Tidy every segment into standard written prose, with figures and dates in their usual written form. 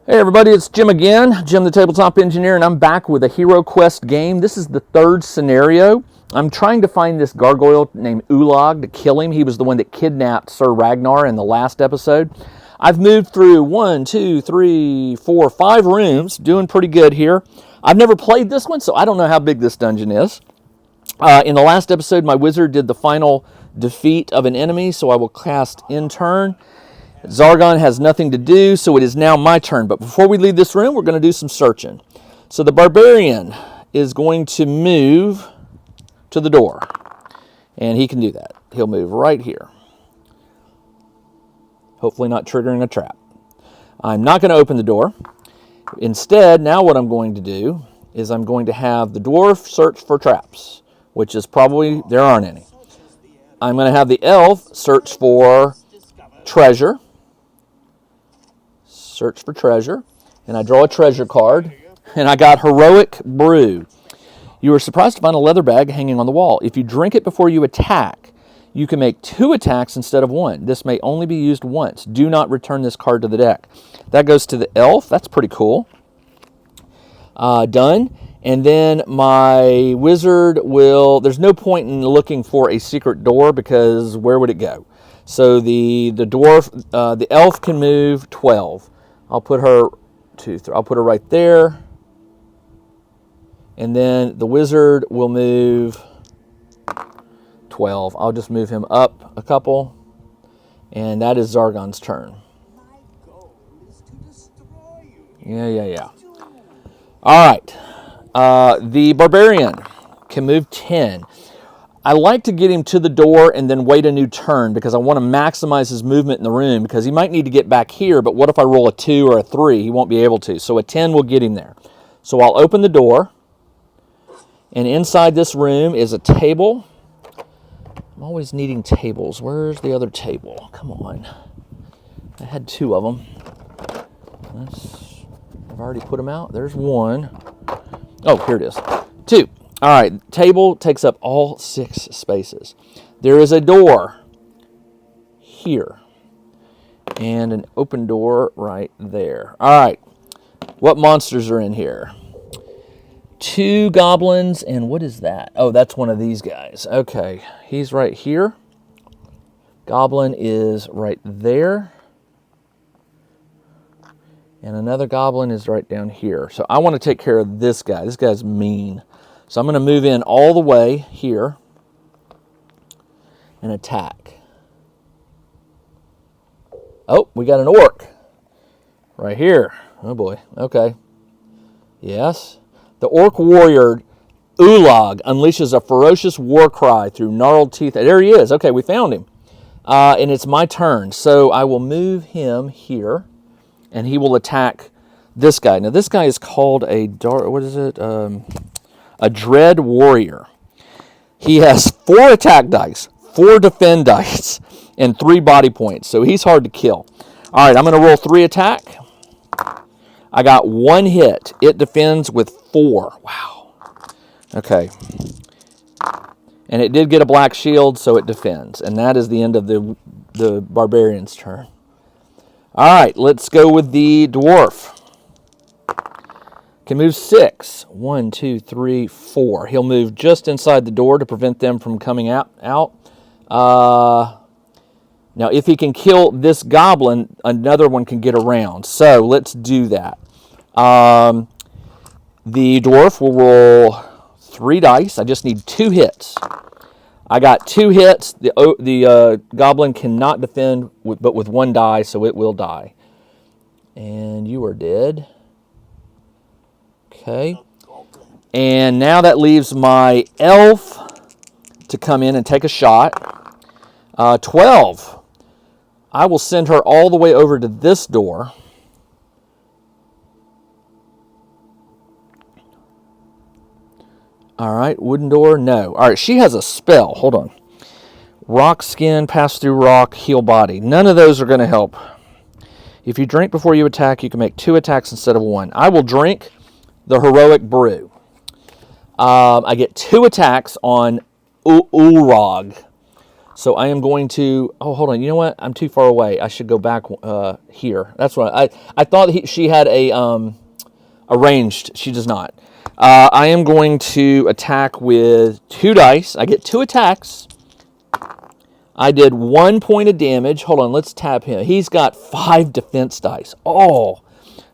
Hey everybody, it's Jim again, Jim the Tabletop Engineer, and I'm back with a HeroQuest game. This is the third scenario. I'm trying to find this gargoyle named Ulog to kill him. He was the one that kidnapped Sir Ragnar in the last episode. I've moved through 1, 2, 3, 4, 5 rooms, doing pretty good here. I've never played this one, so I don't know how big this dungeon is. In the last episode, my wizard did the final defeat of an enemy, so I will cast in turn. Zargon has nothing to do, so it is now my turn. But before we leave this room, we're going to do some searching. So the barbarian is going to move to the door. And he can do that. He'll move right here. Hopefully not triggering a trap. I'm not going to open the door. Instead, now what I'm going to do is I'm going to have the dwarf search for traps, which is probably, there aren't any. I'm going to have the elf search for treasure. Search for treasure, and I draw a treasure card, and I got Heroic Brew. You are surprised to find a leather bag hanging on the wall. If you drink it before you attack, you can make 2 attacks instead of 1. This may only be used once. Do not return this card to the deck. That goes to the elf. That's pretty cool. Done. And then my wizard will, there's no point in looking for a secret door because where would it go? So the dwarf, the elf can move 12. I'll put her I'll put her right there. And then the wizard will move 12. I'll just move him up a couple. And that is Zargon's turn. Yeah. All right. The barbarian can move 10. I like to get him to the door and then wait a new turn because I want to maximize his movement in the room because he might need to get back here, but what if I roll a 2 or a 3? He won't be able to. So a 10 will get him there. So I'll open the door, and inside this room is a table. I'm always needing tables. Where's the other table? Come on. I had 2 of them. I've already put them out. There's 1. Oh, here it is. 2. All right, table takes up all 6 spaces. There is a door here and an open door right there. All right, what monsters are in here? 2 goblins, and what is that? Oh, that's one of these guys. Okay, he's right here. Goblin is right there. And another goblin is right down here. So I want to take care of this guy. This guy's mean. So I'm going to move in all the way here and attack. Oh, we got an orc right here. Oh boy, okay. Yes. The orc warrior, Ulog, unleashes a ferocious war cry through gnarled teeth. There he is. Okay, we found him. And it's my turn. So I will move him here, and he will attack this guy. Now this guy is called a a Dread Warrior. He has 4 attack dice, 4 defend dice, and 3 body points. So he's hard to kill. All right, I'm going to roll 3 attack. I got 1 hit. It defends with 4. Wow. Okay. And it did get a black shield, so it defends. And that is the end of the barbarian's turn. All right, let's go with the dwarf. Can move 6. 1, 2, 3, 4. He'll move just inside the door to prevent them from coming out. Now, if he can kill this goblin, another one can get around. So let's do that. The dwarf will roll 3 dice. I just need 2 hits. I got 2 hits. The goblin cannot defend, but with 1 die, so it will die. And you are dead. Okay, and now that leaves my elf to come in and take a shot. 12. I will send her all the way over to this door. All right, wooden door, no. All right, she has a spell. Hold on. Rock skin, pass through rock, heal body. None of those are going to help. If you drink before you attack, you can make 2 attacks instead of 1. I will drink the Heroic Brew. I get 2 attacks on Ulog. So I am going to, oh, hold on. You know what? I'm too far away. I should go back here. That's what I thought she had a ranged. She does not. I am going to attack with 2 dice. I get 2 attacks. I did 1 point of damage. Hold on, let's tap him. He's got 5 defense dice. Oh,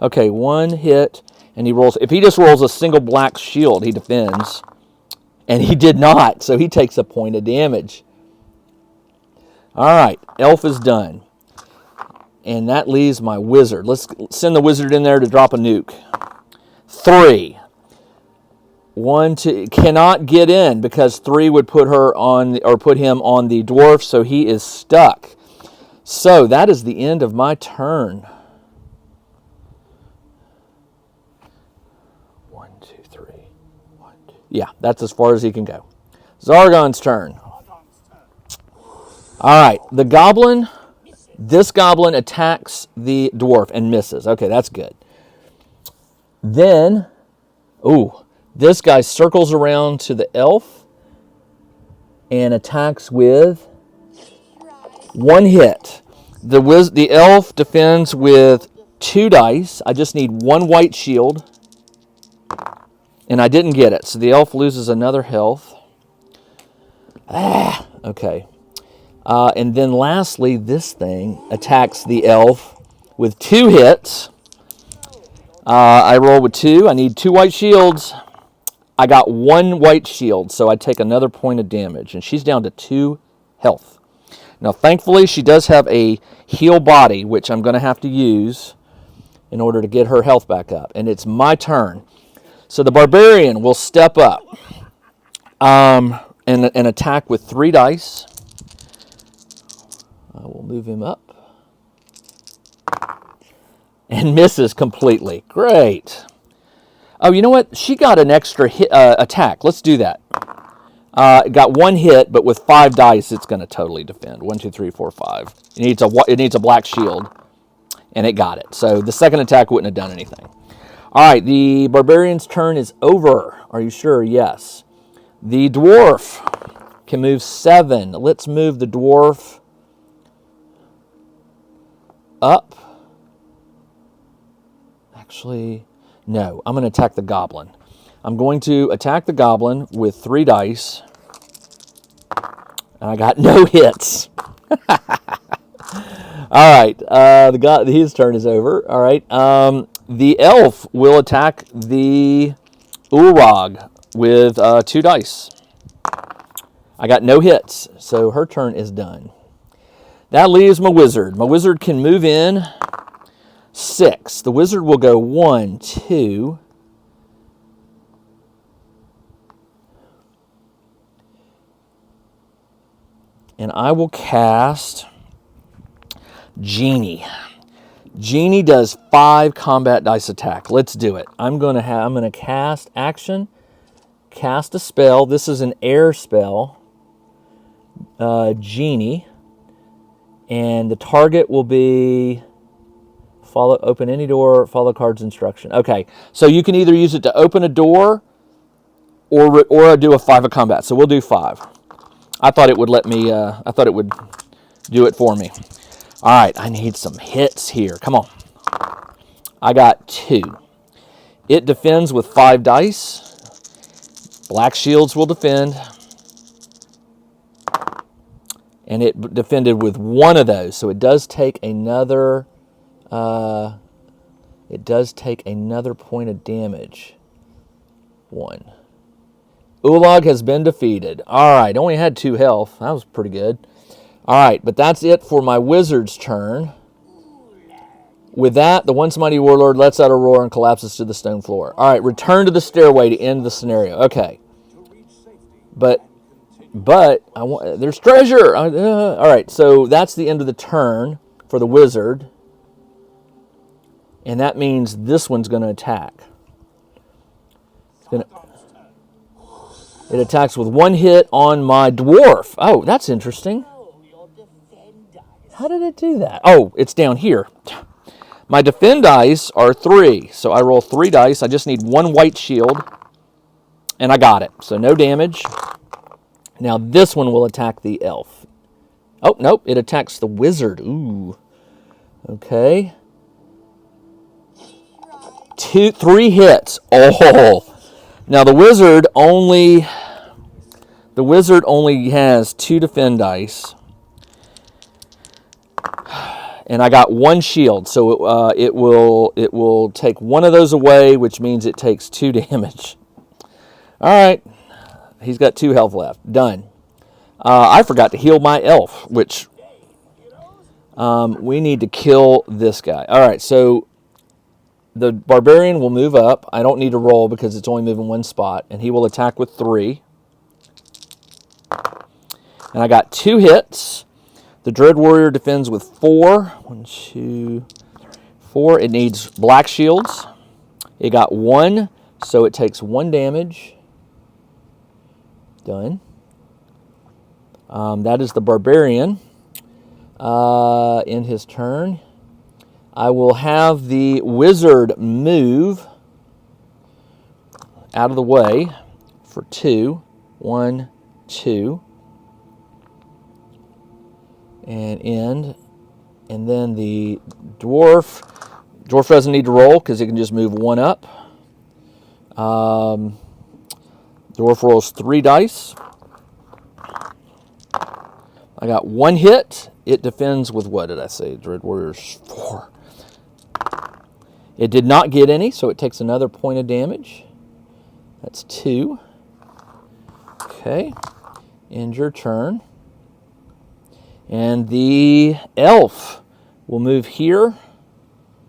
okay, 1 hit, and he rolls. If he just rolls a single black shield, he defends. And he did not, so he takes a point of damage. All right, elf is done. And that leaves my wizard. Let's send the wizard in there to drop a nuke. 3. 1, 2, cannot get in because 3 would put her on, or put him on the dwarf, so he is stuck. So that is the end of my turn. 1, 2, 3. 1, 2. Yeah, that's as far as he can go. Zargon's turn. All right, the goblin, this goblin attacks the dwarf and misses. Okay, that's good. Then, this guy circles around to the elf and attacks with 1 hit. The elf defends with 2 dice. I just need 1 white shield, and I didn't get it, so the elf loses another health. Okay. And then lastly, this thing attacks the elf with 2 hits. I roll with 2. I need 2 white shields. I got 1 white shield, so I take another point of damage, and she's down to 2 health. Now, thankfully, she does have a heal body, which I'm going to have to use in order to get her health back up. And it's my turn. So the barbarian will step up and attack with 3 dice. I will move him up. And misses completely. Great. Oh, you know what? She got an extra hit, attack. Let's do that. Got 1 hit, but with 5 dice, it's going to totally defend. 1, 2, 3, 4, 5. It needs a black shield, and it got it. So the second attack wouldn't have done anything. All right, the barbarian's turn is over. Are you sure? Yes. The dwarf can move 7. Let's move the dwarf up. Actually, no. I'm going to attack the goblin. I'm going to attack the goblin with 3 dice. And I got no hits. All right. His turn is over. All right. The elf will attack the Ulog with 2 dice. I got no hits, so her turn is done. That leaves my wizard. My wizard can move in 6. The wizard will go 1, 2. And I will cast Genie. Genie does 5 combat dice attack. Let's do it. I'm going to cast action, cast a spell. This is an air spell. Genie. And the target will be open any door, follow card's instruction. Okay, so you can either use it to open a door or do a 5 of combat. So we'll do 5. I thought it would let me, I thought it would do it for me. All right, I need some hits here. Come on. I got 2. It defends with 5 dice. Black shields will defend. And it defended with 1 of those, so it does take another. It does take another point of damage. 1. Ulog has been defeated. All right, only had 2 health. That was pretty good. All right, but that's it for my wizard's turn. With that, the once mighty warlord lets out a roar and collapses to the stone floor. All right, return to the stairway to end the scenario. Okay, but there's treasure. All right, so that's the end of the turn for the wizard. And that means this one's going to attack. It attacks with 1 hit on my dwarf. Oh, that's interesting. How did it do that? Oh, it's down here. My defend dice are 3. So I roll 3 dice. I just need 1 white shield. And I got it. So no damage. Now this one will attack the elf. Oh, nope, it attacks the wizard. Ooh. Okay. 3 hits. Oh. Now the wizard only has 2 defend dice. And I got 1 shield, so it will take 1 of those away, which means it takes 2 damage. All right. He's got 2 health left. Done. I forgot to heal my elf, which we need to kill this guy. All right, so the barbarian will move up. I don't need to roll because it's only moving 1 spot, and he will attack with 3. And I got 2 hits. The Dread Warrior defends with 4. 1, 2, 3, 4. It needs black shields. It got 1, so it takes 1 damage. Done. That is the barbarian. In his turn, I will have the wizard move out of the way for 2. 1, 2. And end. And then the dwarf doesn't need to roll because he can just move 1 up. Dwarf rolls 3 dice. I got 1 hit. It defends with, what did I say? Dread Warrior's 4. It did not get any, so it takes another point of damage. That's 2. Okay. End your turn. And the elf will move here,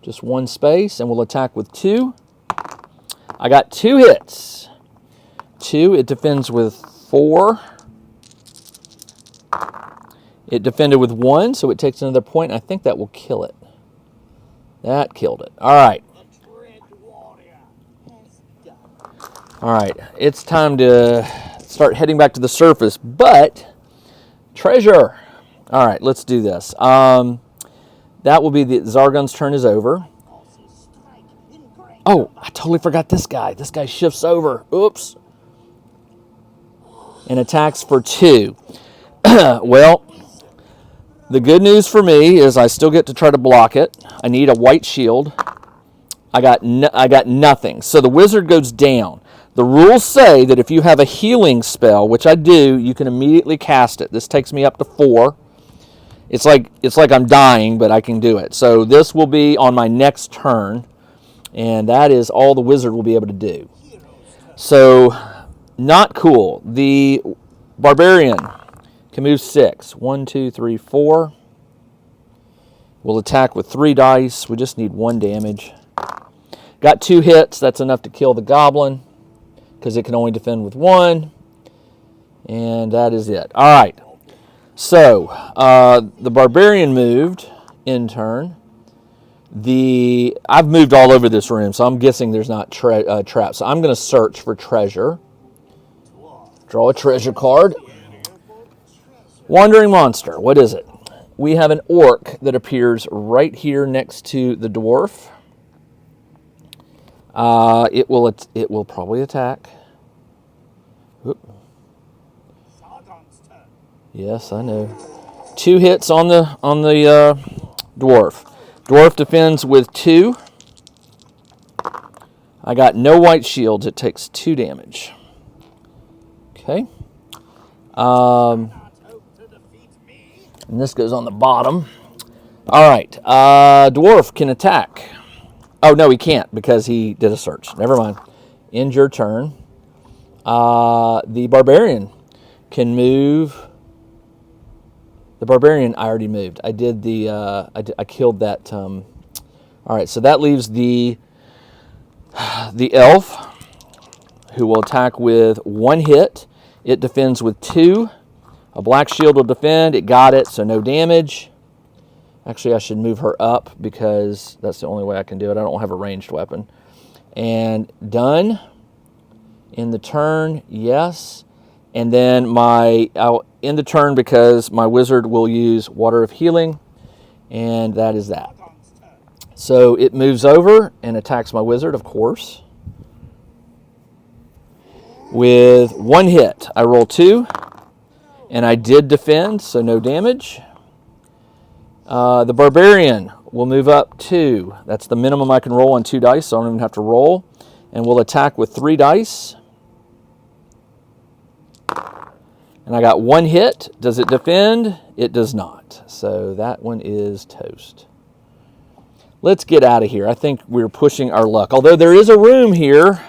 just 1 space, and will attack with 2. I got 2 hits. 2, it defends with 4. It defended with 1, so it takes another point. I think that will kill it. That killed it. All right. All right. It's time to start heading back to the surface, but treasure. All right, let's do this. That will be the Zargon's turn is over. Oh, I totally forgot this guy. This guy shifts over. Oops. And attacks for 2. Well, the good news for me is I still get to try to block it. I need a white shield. I got nothing. So the wizard goes down. The rules say that if you have a healing spell, which I do, you can immediately cast it. This takes me up to 4. It's like I'm dying, but I can do it. So this will be on my next turn, and that is all the wizard will be able to do. So, not cool. The barbarian can move 6. 1, 2, 3, 4. We'll attack with 3 dice. We just need 1 damage. Got 2 hits. That's enough to kill the goblin because it can only defend with 1. And that is it. All right. So, the barbarian moved in turn. I've moved all over this room, so I'm guessing there's not traps. So I'm going to search for treasure. Draw a treasure card. Wandering monster. What is it? We have an orc that appears right here next to the dwarf. It will probably attack. Oop. Yes, I know. 2 hits on the dwarf. Dwarf defends with 2. I got no white shields. It takes 2 damage. Okay. And this goes on the bottom. All right. Dwarf can attack. Oh, no, he can't because he did a search. Never mind. End your turn. The barbarian can move. The barbarian I already moved. I did the. I killed that. All right, so that leaves the elf, who will attack with 1 hit. It defends with 2. A black shield will defend. It got it, so no damage. Actually, I should move her up because that's the only way I can do it. I don't have a ranged weapon. And done. In the turn, yes. And then I'll end the turn because my wizard will use Water of Healing. And that is that. So it moves over and attacks my wizard, of course. With 1 hit. I roll 2. And I did defend, so no damage. The Barbarian will move up 2. That's the minimum I can roll on 2 dice, so I don't even have to roll. And we'll attack with 3 dice. And I got 1 hit. Does it defend? It does not. So that one is toast. Let's get out of here. I think we're pushing our luck. Although there is a room here.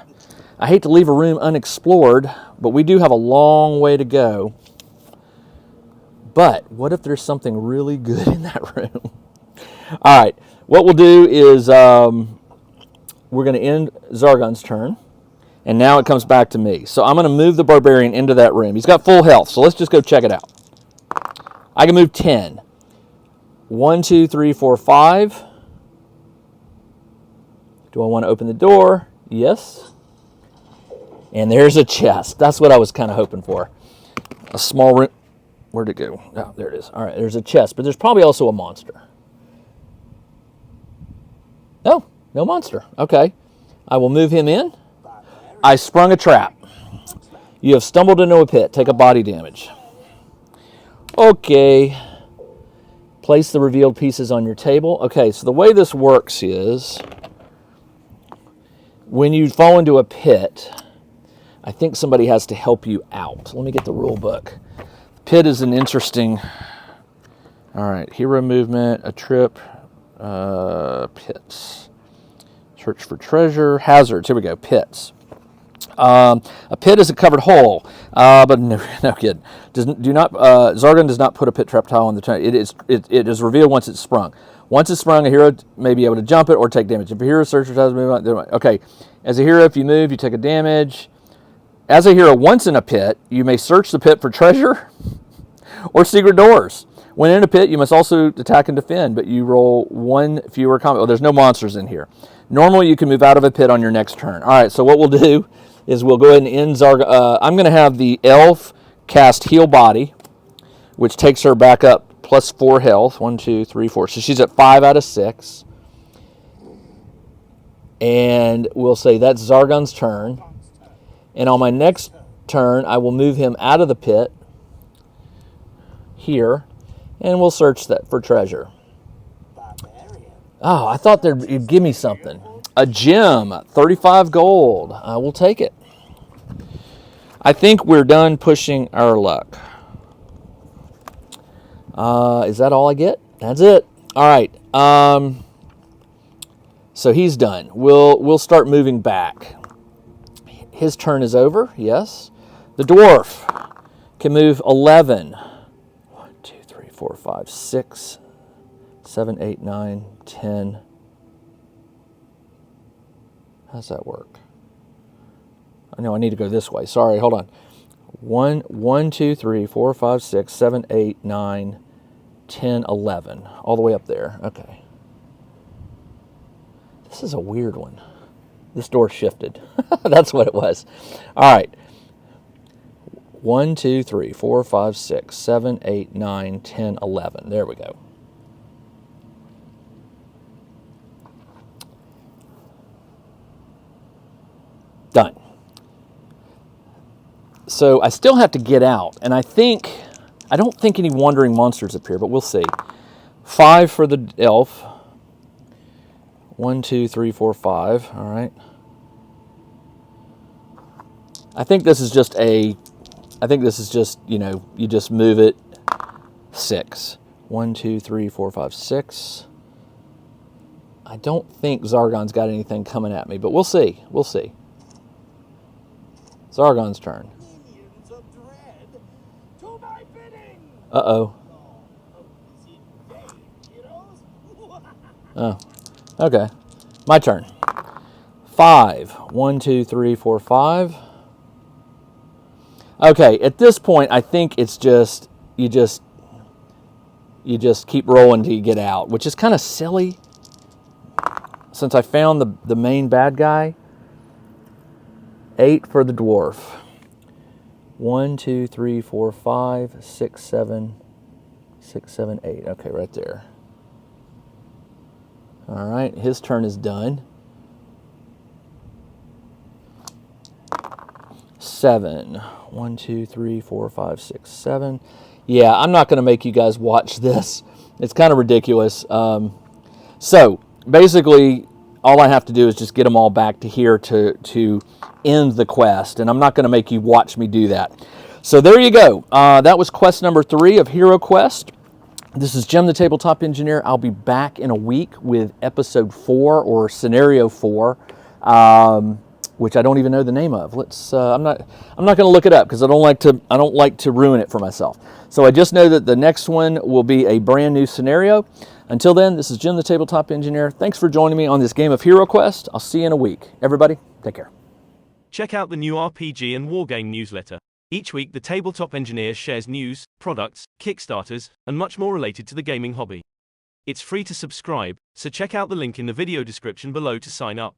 I hate to leave a room unexplored, but we do have a long way to go. But what if there's something really good in that room? All right. What we'll do is we're going to end Zargon's turn. And now it comes back to me. So I'm going to move the Barbarian into that room. He's got full health, so let's just go check it out. I can move 10. 1, 2, 3, 4, 5. Do I want to open the door? Yes. And there's a chest. That's what I was kind of hoping for. A small room. Where'd it go? Oh, there it is. All right, there's a chest, but there's probably also a monster. No, no monster. Okay. I will move him in. I sprung a trap. You have stumbled into a pit. Take a body damage. Okay. Place the revealed pieces on your table. Okay, so the way this works is when you fall into a pit, I think somebody has to help you out. Let me get the rule book. Pit is an interesting... All right, hero movement, a trip, pits. Search for treasure, hazards. Here we go, pits. A pit is a covered hole, but no kid. Zargon does not put a pit trap tile on the turn. It is revealed once it's sprung. Once it's sprung, a hero may be able to jump it or take damage. If a hero searches has move on, okay. As a hero, if you move, you take a damage. As a hero, once in a pit, you may search the pit for treasure or secret doors. When in a pit, you must also attack and defend, but you roll 1 fewer combat. Well, there's no monsters in here. Normally, you can move out of a pit on your next turn. All right, so what we'll do is we'll go ahead and end Zargon. I'm going to have the elf cast Heal Body, which takes her back up plus 4 health. 1, 2, 3, 4. So she's at 5 out of 6. And we'll say that's Zargon's turn. And on my next turn, I will move him out of the pit here, and we'll search that for treasure. Oh, I thought they'd give me something. A gem, 35 gold. I will take it. I think we're done pushing our luck. Is that all I get? That's it. All right. So he's done. We'll start moving back. His turn is over. Yes. The dwarf can move 11. 1, 2, 3, 4, 5, 6, 7, 8, 9, 10. How's that work? I know I need to go this way. Sorry, hold on. 1, 2, 3, 4, 5, 6, 7, 8, 9, 10, 11. All the way up there. Okay. This is a weird one. This door shifted. That's what it was. All right. 1, 2, 3, 4, 5, 6, 7, 8, 9, 10, 11. There we go. Done. So I still have to get out, and I don't think any wandering monsters appear, but we'll see. 5 for the elf. 1, 2, 3, 4, 5. All right. I think this is just, you just move it 6. 1, 2, 3, 4, 5, 6. I don't think Zargon's got anything coming at me, but we'll see. We'll see. Zargon's turn. Uh-oh. Oh, okay. My turn. 5. 1, 2, 3, 4, 5. Okay, at this point, I think it's just, you just keep rolling till you get out, which is kind of silly since I found the main bad guy. 8 for the dwarf. 1, 2, 3, 4, 5, 6, 7, 8. Okay, right there. All right, his turn is done. 7. 1, 2, 3, 4, 5, 6, 7. Yeah, I'm not going to make you guys watch this. It's kind of ridiculous. So basically, all I have to do is just get them all back to here to end the quest, and I'm not going to make you watch me do that. So there you go. That was quest number 3 of HeroQuest. This is Jim the Tabletop Engineer. I'll be back in a week with episode 4 or scenario 4, which I don't even know the name of. I'm not going to look it up because I don't like to ruin it for myself. So I just know that the next one will be a brand new scenario. Until then, this is Jim the Tabletop Engineer. Thanks for joining me on this game of HeroQuest. I'll see you in a week. Everybody, take care. Check out the new RPG and Wargame newsletter. Each week, the Tabletop Engineer shares news, products, Kickstarters, and much more related to the gaming hobby. It's free to subscribe, so check out the link in the video description below to sign up.